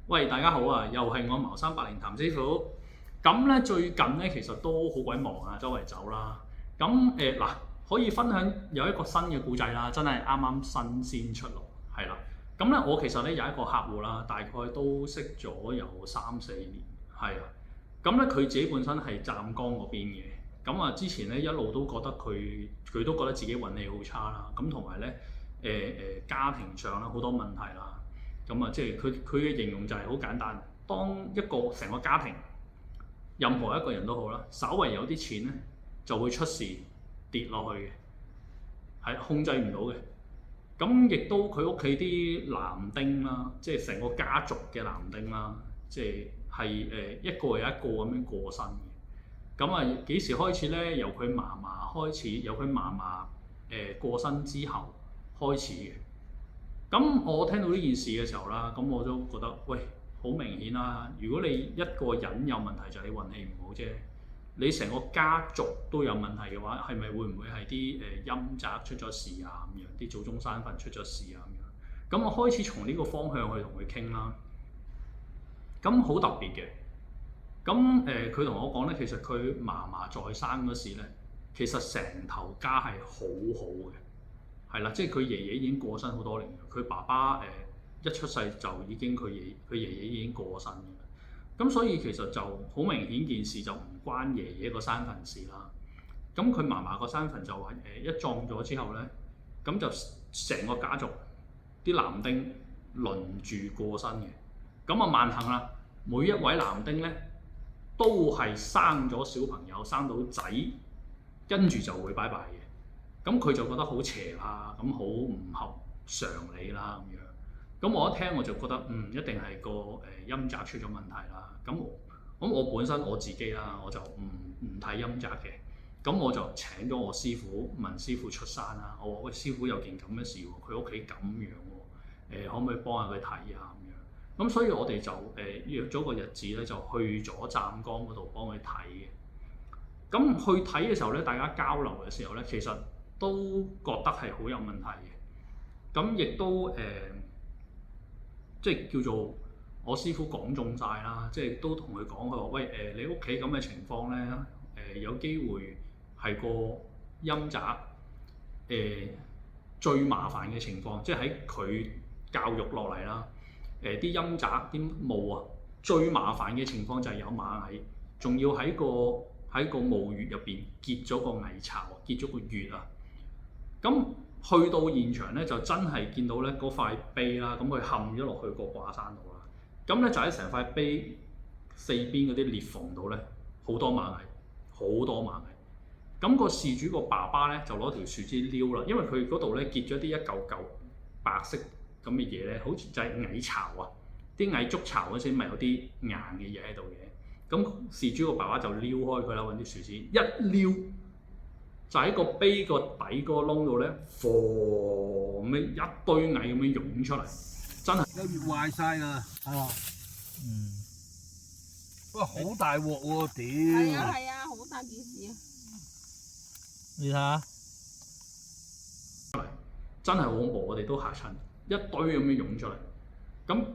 喂，大家好啊！又係我茅山百靈譚師傅。咁咧最近咧其實都好鬼忙啊，周圍走啦。咁嗱，可以分享有一個新嘅故仔啦，真係啱啱新鮮出爐，係啦。咁咧我其實咧有一個客戶啦，大概都識咗有3、4年，係啊。咁咧佢自己本身係湛江嗰邊嘅，咁啊之前咧一路都覺得佢都覺得自己運氣好差啦，咁同埋咧家庭上啦好多問題啦。咁啊，即係佢嘅形容就係好簡單。當一個成個家庭，任何一個人都好啦，稍為有啲錢咧，就會出事跌落去嘅，係控制唔到嘅。咁亦都佢屋企啲男丁啦，即係成個家族嘅男丁啦，即係一個又一個咁樣過身嘅。咁啊幾時開始咧？由佢嫲嫲開始，由佢嫲嫲過身之後開始嘅。咁我聽到呢件事嘅時候啦，咁我都覺得，喂，好明顯啦。如果你一個人有問題，就係你運氣唔好啫。你成個家族都有問題嘅話，係咪會唔會係啲陰宅出咗事啊？咁樣啲祖宗山墳出咗事啊？咁樣。咁我開始從呢個方向去同佢傾啦。咁好特別嘅。咁佢同我講咧，其實佢嫲嫲在生嗰時咧，其實成頭家係好好嘅。係啦，即係佢爺爺已經過身好多年，佢爸爸一出世就已經佢爺爺已經過身嘅，咁所以其實就好明顯件事就唔關爺爺個山墳事啦。咁佢嫲嫲個山墳就話一葬咗之後咧，咁就成個家族啲男丁輪住過身嘅。咁啊萬幸啦，每一位男丁咧都係生咗小朋友，生到仔，跟住就會拜拜嘅。咁佢就覺得好邪啦，咁好唔合常理啦咁樣。咁我一聽我就覺得，一定係個陰宅出咗問題啦。咁我本身我自己啦，我就唔睇陰宅嘅。咁我就請咗我師傅，問師傅出山啦。我話喂，師傅有件咁嘅事喎，佢屋企咁樣喎，可唔可以幫下佢睇下咁樣？咁所以我哋就約咗個日子咧，就去咗湛江嗰度幫佢睇嘅。咁去睇嘅時候咧，大家交流嘅時候咧，其實都覺得係好有問題嘅。咁亦都即係叫做我師傅講中晒啦，即係都同佢講，佢話喂你屋企咁嘅情況咧，有機會係個陰宅最麻煩嘅情況，即係喺佢教育落嚟啦。啲陰宅啲墓啊，最麻煩嘅情況就係有螞蟻，仲要喺個墓穴入邊結咗個蟻巢，結咗個穴啊。咁去到現場咧，就真係見到咧嗰塊碑啦，咁佢冚咗落去個掛山度啦。咁咧就喺成塊碑四邊嗰啲裂縫度咧，好多螞蟻，好多螞蟻。咁個事主個爸爸咧就攞條樹枝撩啦，因為佢嗰度咧結咗啲一嚿嚿白色咁嘅嘢咧，好似就係蟻巢啊。啲蟻築巢嗰時咪有啲硬嘅嘢喺度嘅。咁事主個爸爸就撩開佢啦，揾啲樹枝一撩，就喺個碑個底嗰個窿度咧，咁樣一堆蟻咁樣湧出嚟，真係有月壞晒㗎，係嘛？哇，好大鑊喎！係啊係啊，好大件事啊！你睇下，真係好恐怖，我哋都嚇親，一堆咁樣湧出嚟。咁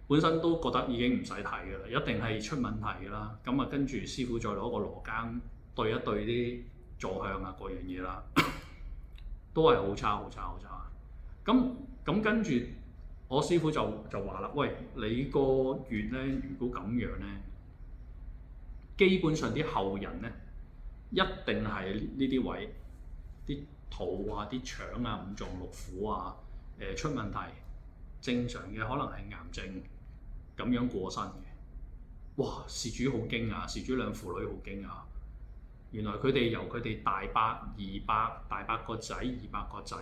本身都覺得已經唔使睇㗎啦，一定係出問題㗎啦。咁啊，跟住師傅再攞個羅庚對一對啲坐向啊，各樣嘢啦，都係好差好差好差。咁跟住我師傅就話啦，喂，你個穴咧，如果咁樣咧，基本上啲後人咧一定係呢啲位，啲肚啊、啲腸啊、五臟六腑啊出問題。正常嘅可能係癌症咁樣過身嘅。哇！事主好驚訝，事主兩父女好驚訝。原來佢哋由佢哋大伯個仔、200個仔，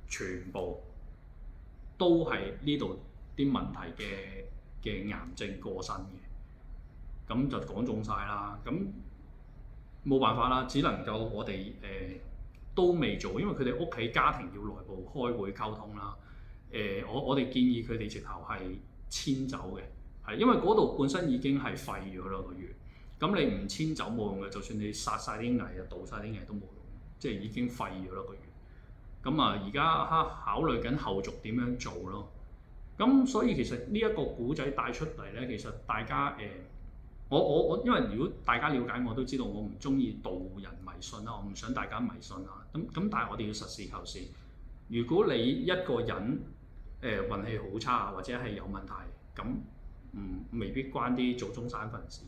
全部都係呢度啲問題嘅癌症過身嘅。咁就講中晒啦。咁冇辦法啦，只能夠我哋都未做，因為佢哋屋企家庭要內部開會溝通啦。我哋建議佢哋直頭係遷走嘅，係因為嗰度本身已經係廢咗啦個穴。咁你唔遷走冇用嘅，就算你殺晒啲蟻啊、倒晒啲蟻都冇用，即係已經廢咗啦個穴。咁啊，而家考慮緊後續點樣做咯。咁咁所以其實呢一個古仔帶出嚟咧，其實大家我因為如果大家了解我都知道我唔中意導人迷信啦，我唔想大家迷信啦。咁但係我哋要實事求是。如果你一個人運氣好差或者係有問題，咁未必關啲祖宗山墳事。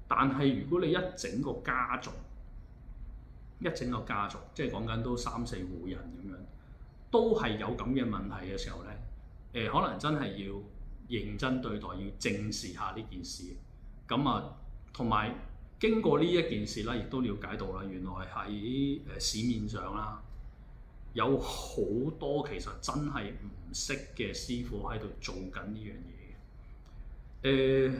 但係如果你一整個家族，即係講緊都3、4戶人咁樣，都係有咁嘅問題嘅時候咧，可能真係要認真對待，要正視下呢件事。咁啊，同埋經過呢一件事啦，亦都了解到啦，原來喺市面上啦，有好多其實真係唔識嘅師傅喺度做緊呢樣嘢嘅。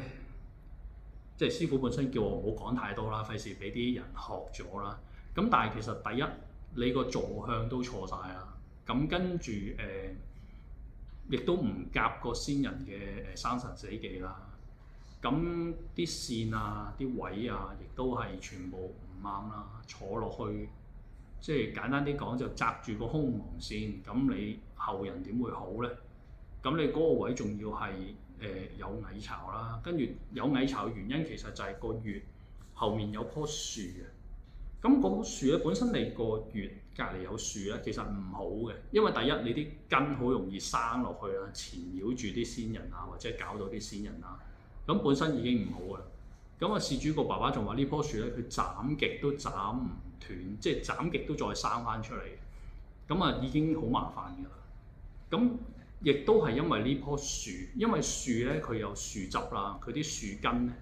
即係師傅本身叫我唔好講太多啦，費事俾啲人學咗啦。咁但係其實第一，你個坐向都錯晒啦。咁跟住亦都唔夾個先人嘅生辰死忌啦。咁啲線啊、啲位啊，亦都係全部唔啱啦。坐落去，即係簡單啲講，就擲住個空亡線。咁你後人點會好咧？咁你嗰個位仲要係有蟻巢啦，跟住有蟻巢嘅原因其實就係個穴後面有棵樹嘅。咁嗰棵樹咧，本身你個穴隔離有樹咧，其實唔好嘅，因為第一你啲根好容易生落去啦，纏繞住啲先人啊，或者搞到啲先人啊，咁本身已經唔好噶啦。咁啊，事主個爸爸仲話呢棵樹咧，佢斬極都斬唔斷，即係斬極都再生翻出嚟，咁啊已經好麻煩㗎啦。咁亦都係因為呢棵樹，因為樹咧佢有樹汁啦，佢啲樹根咧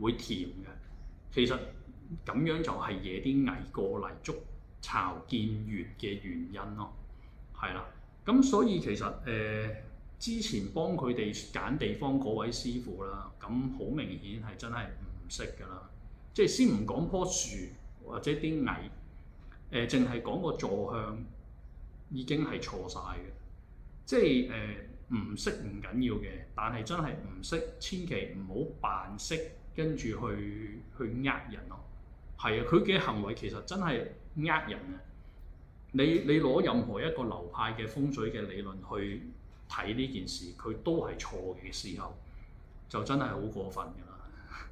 會甜嘅。其實咁樣就係惹啲蟻過嚟築巢建穴嘅原因咯，係啦。咁所以其實之前幫佢哋揀地方嗰位師傅啦，咁好明顯係真係唔識㗎啦。即係先唔講棵樹或者啲蟻，淨係講個坐向已經係錯晒嘅。即係唔識唔緊要嘅，但係真係唔識，千祈唔好扮識，跟住去呃人咯。係啊，佢嘅行為其實真係呃人啊！你攞任何一個流派嘅風水嘅理論去睇呢件事，佢都係錯嘅時候，就真係好過分㗎啦。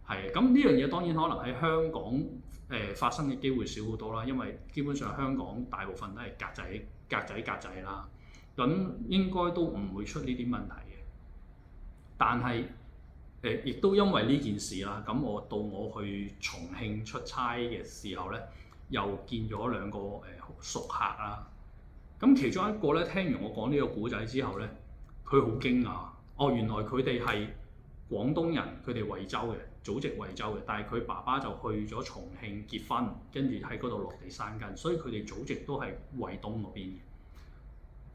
係咁，呢樣嘢當然可能喺香港發生嘅機會少好多啦，因為基本上香港大部分都係格仔啦。咁應該都唔會出呢啲問題嘅，但係亦都因為呢件事啦，咁我到我去重慶出差嘅時候咧，又見咗2個熟客啦。咁其中一個咧，聽完我講呢個故仔之後咧，佢好驚訝，哦，原來佢哋係廣東人，佢哋惠州嘅，祖籍惠州嘅，但係佢爸爸就去咗重慶結婚，跟住喺嗰度落地生根，所以佢哋祖籍都係惠東嗰邊嘅。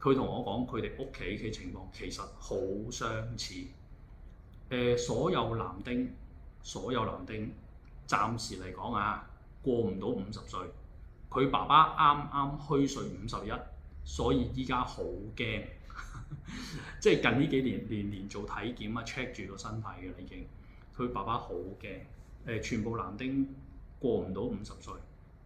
佢同我講佢哋屋企嘅情況其實好相似。所有男丁暫時嚟講啊，過唔到50歲。佢爸爸啱啱虛歲51，所以依家好驚。即係近呢幾年年年做體檢啊 ，check 住個身體嘅啦已經。佢爸爸好驚。全部男丁過唔到50歲。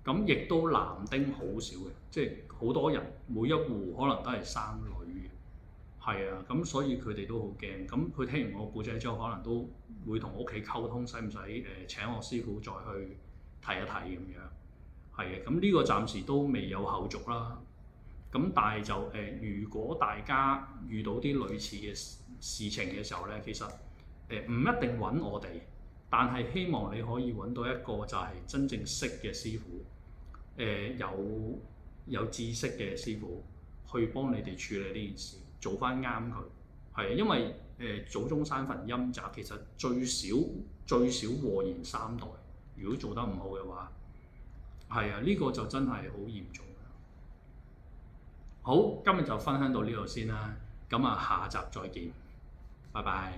咁亦都男丁好少嘅，即係好多人每一戶可能都係生女嘅，係啊，咁所以佢哋都好驚。咁佢聽完我故仔之後，可能都會同屋企溝通，使唔使請我師傅再去睇一睇咁樣？係嘅，咁呢個暫時都未有後續啦。咁但係就如果大家遇到啲類似嘅事情嘅時候咧，其實唔一定揾我哋，但係希望你可以揾到一個就係真正識嘅師傅。有知識嘅師傅去幫你哋處理呢件事，做翻啱佢，係因為祖宗山墳陰宅其實最少禍延3代，如果做得唔好嘅話，係啊，呢個就真係好嚴重。好，今日就分享到呢度先啦，咁啊下集再見，拜拜。